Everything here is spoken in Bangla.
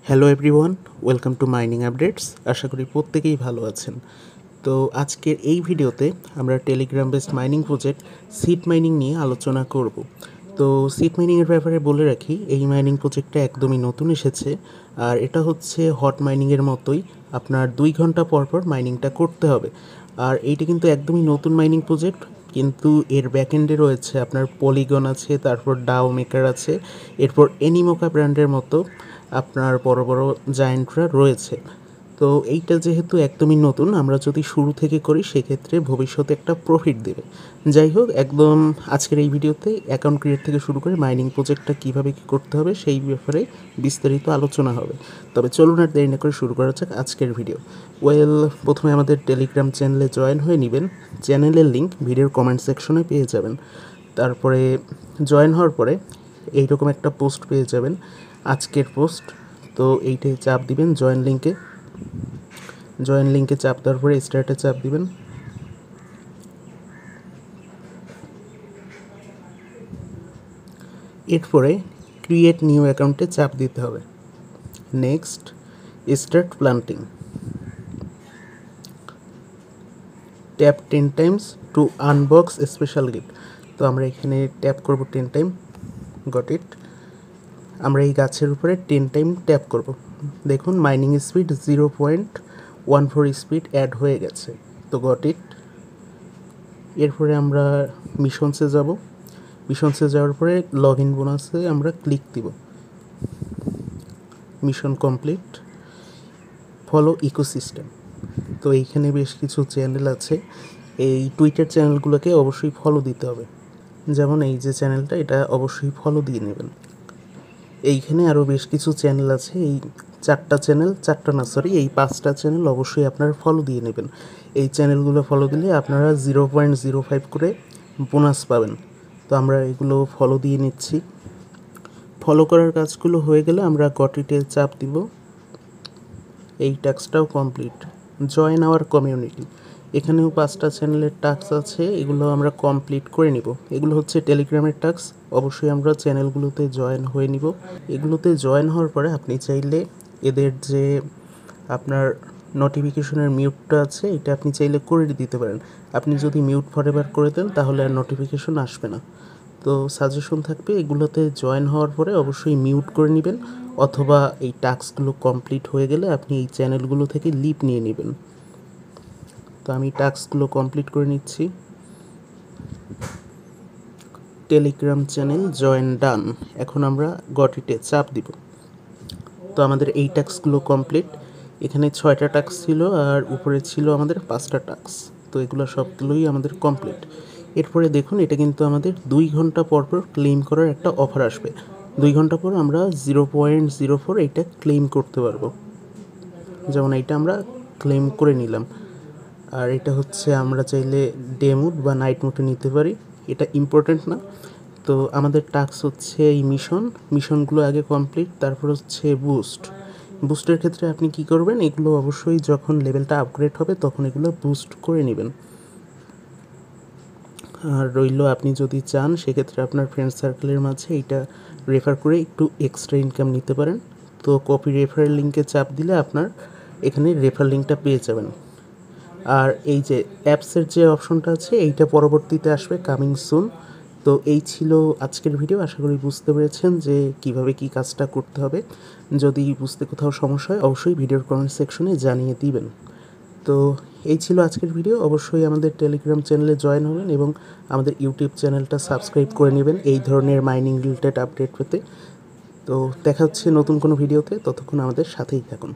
Hello everyone, welcome to mining updates. আশা করি প্রত্যেকেই ভালো আছেন। তো আজকের এই ভিডিওতে আমরা Telegram based mining project Seed mining নিয়ে আলোচনা করব। তো সিড মাইনিংয়ের ব্যাপারে বলে রাখি, এই মাইনিং প্রজেক্টটা একদমই নতুন এসেছে। আর এটা হচ্ছে হট মাইনিংয়ের মতোই, আপনার 2 ঘন্টা পর পর মাইনিংটা করতে হবে। আর এইটা কিন্তু একদমই নতুন মাইনিং প্রজেক্ট, কিন্তু এর ব্যাকএন্ডে রয়েছে আপনার পলিগন আছে, তারপর ডাও মেকার আছে, এরপর এনিমোকা ব্র্যান্ডের মতো আপনার বড় বড় জায়েন্টরা রয়েছে। তো এইটা যেহেতু একদমই নতুন, আমরা যদি শুরু থেকে করি সেক্ষেত্রে ভবিষ্যতে একটা প্রফিট দেবে। যাই হোক, একদম আজকের এই ভিডিওতে অ্যাকাউন্ট ক্রিয়েট থেকে শুরু করে মাইনিং প্রজেক্টটা কীভাবে কী করতে হবে সেই ব্যাপারে বিস্তারিত আলোচনা হবে। তবে চলুন আর দেরি না করে শুরু করা যাক আজকের ভিডিও। প্রথমে আমাদের টেলিগ্রাম চ্যানেলে জয়েন হয়ে নেবেন। চ্যানেলের লিঙ্ক ভিডিওর কমেন্ট সেকশনে পেয়ে যাবেন। তারপরে জয়েন হওয়ার পরে এইরকম একটা পোস্ট পেয়ে যাবেন, আজকের পোস্ট। তো এইটাই চাপ দিবেন জয়েন লিঙ্কে চাপ দেওয়ার পরে স্টার্টে চাপ দিবেন। এরপরে ক্রিয়েট নিউ অ্যাকাউন্টে চাপ দিতে হবে। Next start planting, tap 10 times to unbox special gift. তো আমরা এখানে ট্যাপ করব 10 টাইম। Got it. আমরা এই গাছের উপরে 10 টাইম ট্যাপ করব। দেখুন মাইনিং স্পিড 0.14 স্পিড অ্যাড হয়ে গেছে। তো গট ইট। এরপরে আমরা মিশনসে যাব। মিশনসে যাওয়ার পরে লগ ইন বোনাসে আমরা ক্লিক দিব। Mission complete. Follow ecosystem. তো এইখানে বেশ কিছু চ্যানেল আছে, এই টুইটার চ্যানেলগুলোকে অবশ্যই ফলো দিতে হবে। যেমন এই যে চ্যানেলটা, এটা অবশ্যই ফলো দিয়ে নেবেন। এইখানে আরও বেশ কিছু চ্যানেল আছে, এই এই 5টা চ্যানেল অবশ্যই আপনারা ফলো দিয়ে নেবেন। এই চ্যানেলগুলো ফলো দিলে আপনারা 0.05 করে বোনাস পাবেন। তো আমরা এগুলো ফলো দিয়ে নিচ্ছি। ফলো করার কাজগুলো হয়ে গেলে আমরা গট ইটে চাপ দিব। এই টাস্কটাও কমপ্লিট। জয়েন আওয়ার কমিউনিটি, এখানেও 5টা চ্যানেলের টাস্ক আছে, এগুলো আমরা কমপ্লিট করে নিব। এগুলো হচ্ছে টেলিগ্রামের টাস্ক, অবশ্যই আমরা চ্যানেলগুলোতে জয়েন হয়ে নিব। এগুলোতে জয়েন হওয়ার পরে আপনি চাইলে এদের যে আপনার নোটিফিকেশনের মিউটটা আছে, এটা আপনি চাইলে করে দিতে পারেন। আপনি যদি মিউট ফরএভার করে দেন তাহলে আর নোটিফিকেশন আসবে না। তো সাজেশন থাকবে, এগুলোতে জয়েন হওয়ার পরে অবশ্যই মিউট করে নেবেন, অথবা এই টাস্কগুলো কমপ্লিট হয়ে গেলে আপনি এই চ্যানেলগুলো থেকে লিভ নিয়ে নেবেন। তো আমি টাস্কগুলো কমপ্লিট করে নিচ্ছি। টেলিগ্রাম চ্যানেল জয়েন ডান। এখন আমরা গট ইটে চাপ দিব। তো আমাদের এই টাস্কগুলো কমপ্লিট। এখানে 6টা টাস্ক ছিল আর উপরে ছিল আমাদের 5টা টাস্ক। তো এগুলো সবগুলোই আমাদের কমপ্লিট। এরপরে দেখুন, এটা কিন্তু আমাদের 2 ঘন্টা পর পর ক্লেম করার একটা অফার আসবে। 2 ঘন্টা পর আমরা 0.04 এইটা ক্লেম করতে পারবো। যেমন এইটা আমরা ক্লেম করে নিলাম। আর এটা হচ্ছে আমরা চাইলে ডে মুড বা নাইট মুডে নিতে পারি, এটা ইম্পর্টেন্ট না। তো আমাদের টাস্ক হচ্ছে এই মিশনগুলো আগে কমপ্লিট, তারপর হচ্ছে বুস্টের ক্ষেত্রে আপনি কি করবেন, এগুলো অবশ্যই যখন লেভেলটা আপগ্রেড হবে তখন এগুলো বুস্ট করে নেবেন। আর রইল, আপনি যদি চান সেক্ষেত্রে আপনার ফ্রেন্ড সার্কেলের মাঝে এইটা রেফার করে একটু এক্সট্রা ইনকাম নিতে পারেন। তো কপি রেফারেল লিঙ্কে চাপ দিলে আপনার এখানে রেফার লিঙ্কটা পেয়ে যাবেন। আর এই যে অ্যাপসের যে অপশনটা আছে, এইটা পরবর্তীতে আসবে, কামিং সুন। তো এই ছিল আজকের ভিডিও। আশা করি বুঝতে পেরেছেন যে কিভাবে কি কাজটা করতে হবে। যদি বুঝতে কোথাও সমস্যা হয় অবশ্যই ভিডিওর কমেন্ট সেকশনে জানিয়ে দিবেন। তো এই ছিল আজকের ভিডিও। অবশ্যই আমাদের টেলিগ্রাম চ্যানেলে জয়েন হবেন এবং আমাদের ইউটিউব চ্যানেলটা সাবস্ক্রাইব করে নেবেন এই ধরনের মাইনিং রিলেটেড আপডেট পেতে। তো দেখা হচ্ছে নতুন কোনো ভিডিওতে, ততক্ষণ আমাদের সাথেই থাকুন।